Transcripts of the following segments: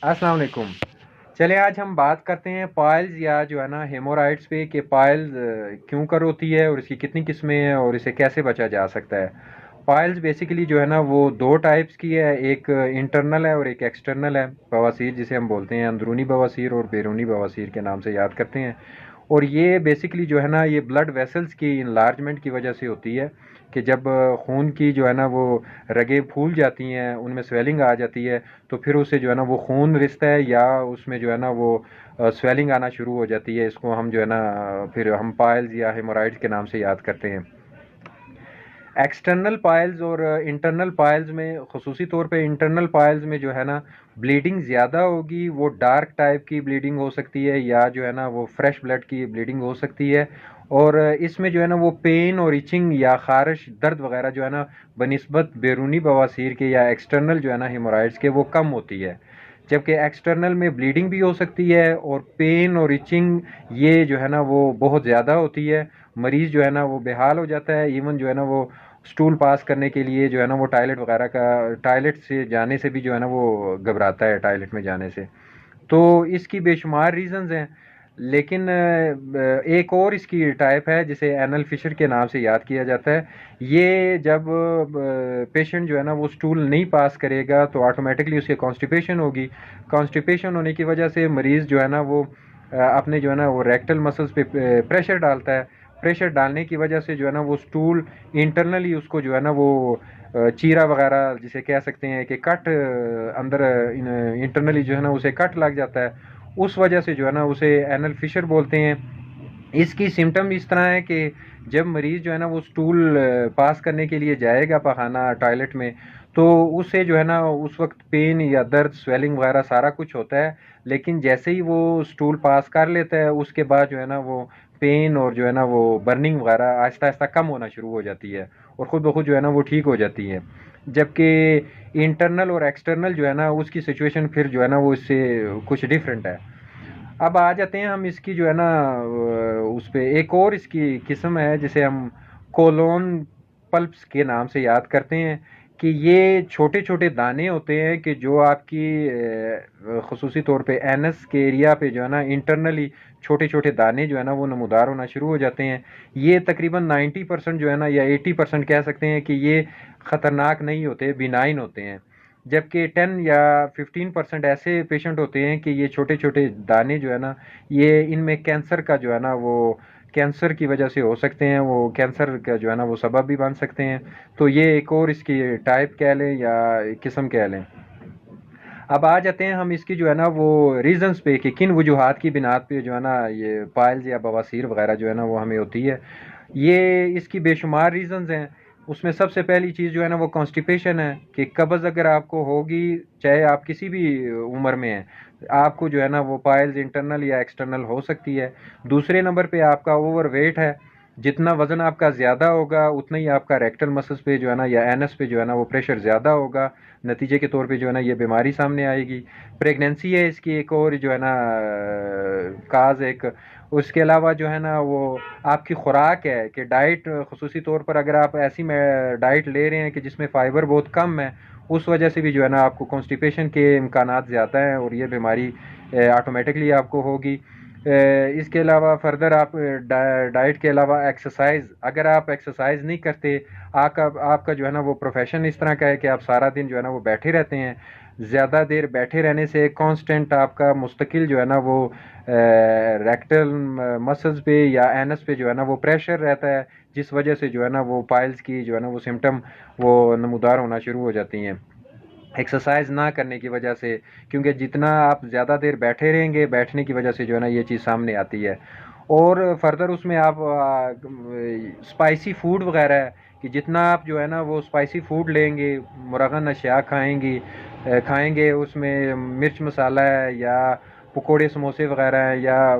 अस्सलाम वालेकुम। चलिए आज हम बात करते हैं पाइल्स या जो है ना हेमोराइड्स पे कि पाइल्स क्यों कर होती है और इसकी कितनी किस्में हैं और इसे कैसे बचा जा सकता है। पाइल्स बेसिकली जो है ना वो दो टाइप्स की है, एक इंटरनल है और एक एक्सटर्नल है। बवासीर जिसे हम बोलते हैं अंदरूनी बवासीर और बैरूनी बवासीर के नाम से याद करते हैं। और ये बेसिकली जो है ना ये ब्लड वेसल्स की इनलार्जमेंट की वजह से होती है कि जब खून की जो है ना वो रगें फूल जाती हैं, उनमें स्वेलिंग आ जाती है, तो फिर उससे जो है ना वो खून रिसता है या उसमें जो है ना वो स्वेलिंग आना शुरू हो जाती है। इसको हम जो है ना फिर हम पाइल्स या हेमोराइड्स के नाम से याद करते हैं। एक्सटर्नल पाइल्स और इंटरनल पाइल्स में खसूसी तौर पे इंटरनल पाइल्स में जो है ना ब्लीडिंग ज़्यादा होगी, वो डार्क टाइप की ब्लीडिंग हो सकती है या जो है ना वो फ्रेश ब्लड की ब्लीडिंग हो सकती है। और इसमें जो है ना वो पेन और इचिंग या खारिश दर्द वगैरह जो है ना बनिस्बत बैरूनी बवासीर के या एक्सटर्नल जो है ना हेमोराइड्स के वो कम होती है। जबकि एक्सटर्नल में ब्लीडिंग भी हो सकती है और पेन और इचिंग ये जो है ना वो बहुत ज़्यादा होती है। मरीज़ जो है ना वो बेहाल हो जाता है, इवन जो है ना वो स्टूल पास करने के लिए जो है ना वो टॉयलेट वगैरह का टॉयलेट से जाने से भी जो है ना वो घबराता है टॉयलेट में जाने से। तो इसकी बेशुमार रीजंस हैं। लेकिन एक और इसकी टाइप है जिसे एनल फिशर के नाम से याद किया जाता है। ये जब पेशेंट जो है ना वो स्टूल नहीं पास करेगा तो ऑटोमेटिकली उसे कॉन्स्टिपेशन होगी। कॉन्स्टिपेशन होने की वजह से मरीज़ जो है ना वो अपने जो है ना वो रेक्टल मसल्स पे प्रेशर डालता है। प्रेशर डालने की वजह से जो है ना वो स्टूल इंटरनली उसको जो है ना वो चीरा वगैरह जिसे कह सकते हैं कि कट अंदर इंटरनली जो है ना उसे कट लग जाता है। उस वजह से जो है ना उसे एनल फिशर बोलते हैं। इसकी सिम्टम इस तरह है कि जब मरीज़ जो है ना वो स्टूल पास करने के लिए जाएगा पखाना टॉयलेट में, तो उसे जो है ना उस वक्त पेन या दर्द स्वेलिंग वगैरह सारा कुछ होता है। लेकिन जैसे ही वो स्टूल पास कर लेता है उसके बाद जो है ना वो पेन और जो है ना वो बर्निंग वगैरह आहिस्ता आहिस्ता कम होना शुरू हो जाती है और ख़ुद ब खुद जो है ना वो ठीक हो जाती है। जबकि इंटरनल और एक्सटर्नल जो है ना उसकी सिचुएशन फिर जो है ना वो इससे कुछ डिफरेंट है। अब आ जाते हैं हम इसकी जो है ना उस पे एक और इसकी किस्म है जिसे हम कोलोन पल्प्स के नाम से याद करते हैं कि ये छोटे छोटे दाने होते हैं कि जो आपकी खसूसी तौर पे एनस के एरिया पे जो है ना इंटरनली छोटे छोटे दाने जो है ना वो नमूदार होना शुरू हो जाते हैं। ये तकरीबन 90% जो है ना या 80% कह सकते हैं कि ये ख़तरनाक नहीं होते, बिनाइन होते हैं। जबकि 10 या 15% ऐसे पेशेंट होते हैं कि ये छोटे छोटे दाने जो है ना ये इनमें कैंसर का जो है ना वो कैंसर की वजह से हो सकते हैं, वो कैंसर का जो है ना वो सबब भी बन सकते हैं। तो ये एक और इसकी टाइप कह लें या किस्म कह लें। अब आ जाते हैं हम इसकी जो है ना वो रीजंस पे कि किन वजूहात की बिनात पे जो है ना ये पाइल्स या बवासीर वगैरह जो है ना वो हमें होती है। ये इसकी बेशुमार रीजंस हैं। उसमें सबसे पहली चीज़ जो है ना वो कॉन्स्टिपेशन है कि कब्ज़ अगर आपको होगी, चाहे आप किसी भी उम्र में हैं, आपको जो है ना वो पाइल्स इंटरनल या एक्सटर्नल हो सकती है। दूसरे नंबर पे आपका ओवर वेट है। जितना वज़न आपका ज़्यादा होगा उतना ही आपका रेक्टल मसल्स पे जो है ना या एनस पे जो है ना वो प्रेशर ज़्यादा होगा। नतीजे के तौर पे जो है ना ये बीमारी सामने आएगी। प्रेगनेंसी है इसकी एक और जो है ना काज एक। उसके अलावा जो है ना वो आपकी खुराक है कि डाइट खसूसी तौर पर अगर आप ऐसी डाइट ले रहे हैं कि जिसमें फ़ाइबर बहुत कम है, उस वजह से भी जो है ना आपको कॉन्स्टिपेशन के इम्कानात ज़्यादा हैं और ये बीमारी ऑटोमेटिकली आपको होगी। इसके अलावा फर्दर आप डाइट के अलावा एक्सरसाइज अगर आप एक्सरसाइज नहीं करते, आपका जो है ना वो प्रोफेशन इस तरह का है कि आप सारा दिन जो है ना वो बैठे रहते हैं। ज़्यादा देर बैठे रहने से कांस्टेंट आपका मुस्तकिल जो है ना वो रेक्टल मसल्स पे या एनस पे जो है ना वो प्रेशर रहता है, जिस वजह से जो है ना वो पाइल्स की जो है ना वो सिम्टम वो नमूदार होना शुरू हो जाती हैं एक्सरसाइज ना करने की वजह से। क्योंकि जितना आप ज़्यादा देर बैठे रहेंगे, बैठने की वजह से जो है ना ये चीज़ सामने आती है। और फर्दर उसमें आप स्पाइसी फूड वगैरह है कि जितना आप जो है ना वो स्पाइसी फूड लेंगे, मुरगन अशिया खाएंगे उसमें मिर्च मसाला है या पकोड़े समोसे वगैरह हैं या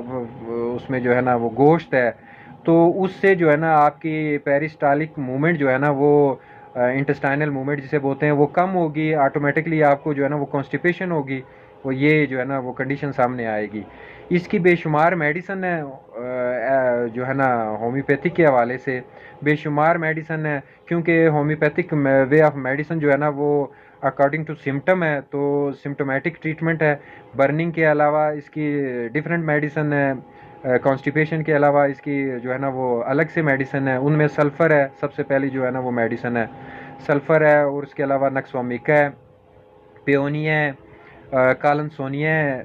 उसमें जो है ना वो गोश्त है, तो उससे जो है ना आपकी पेरिस्टालिक मूवमेंट जो है ना वो इंटेस्टाइनल मूवमेंट जिसे बोलते हैं वो कम होगी। ऑटोमेटिकली आपको जो है ना वो कॉन्स्टिपेशन होगी, वो ये जो है ना वो कंडीशन सामने आएगी। इसकी बेशुमार मेडिसन है जो है ना होम्योपैथिक के हवाले से बेशुमार मेडिसन है। क्योंकि होम्योपैथिक वे ऑफ मेडिसन जो है ना वो اکارڈنگ ٹو سمٹم ہے تو سمٹومیٹک ٹریٹمنٹ ہے. برننگ کے علاوہ اس کی ڈفرینٹ میڈیسن ہے. کانسٹیپیشن کے علاوہ اس کی جو ہے نا وہ الگ سے میڈیسن ہے. ان میں سلفر ہے سب سے پہلی جو ہے نا وہ میڈیسن ہے, سلفر ہے. اور اس کے علاوہ نکسومیکا ہے, پیونیا ہے, کالن سونیا ہے,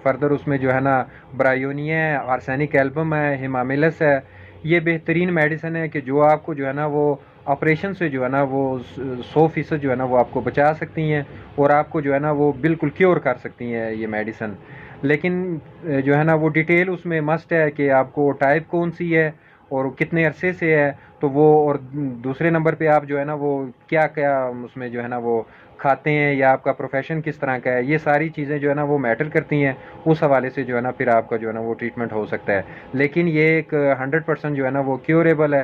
فردر اس میں جو ہے نا برایونیا ہے, آرسینک ایلبم ہے, ہیماملس ہے. یہ بہترین میڈیسن ہے کہ جو آپ کو جو ہے نا وہ آپریشن سے جو ہے نا وہ 100% جو ہے نا وہ آپ کو بچا سکتی ہیں اور آپ کو جو ہے نا وہ بالکل کیور کر سکتی ہیں یہ میڈیسن. لیکن جو ہے نا وہ ڈیٹیل اس میں مسٹ ہے کہ آپ کو ٹائپ کون سی ہے اور کتنے عرصے سے ہے, تو وہ, اور دوسرے نمبر پہ آپ جو ہے نا وہ کیا کیا اس میں جو ہے نا وہ کھاتے ہیں یا آپ کا پروفیشن کس طرح کا ہے, یہ ساری چیزیں جو ہے نا وہ میٹر کرتی ہیں. اس حوالے سے جو ہے نا پھر آپ کا جو ہے نا وہ ٹریٹمنٹ ہو سکتا ہے. لیکن یہ ایک 100% جو ہے نا وہ کیوریبل ہے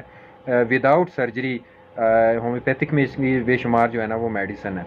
وداؤٹ سرجری. ہومیوپیتھک میں اس کی بے شمار جو ہے نا وہ میڈیسن ہے.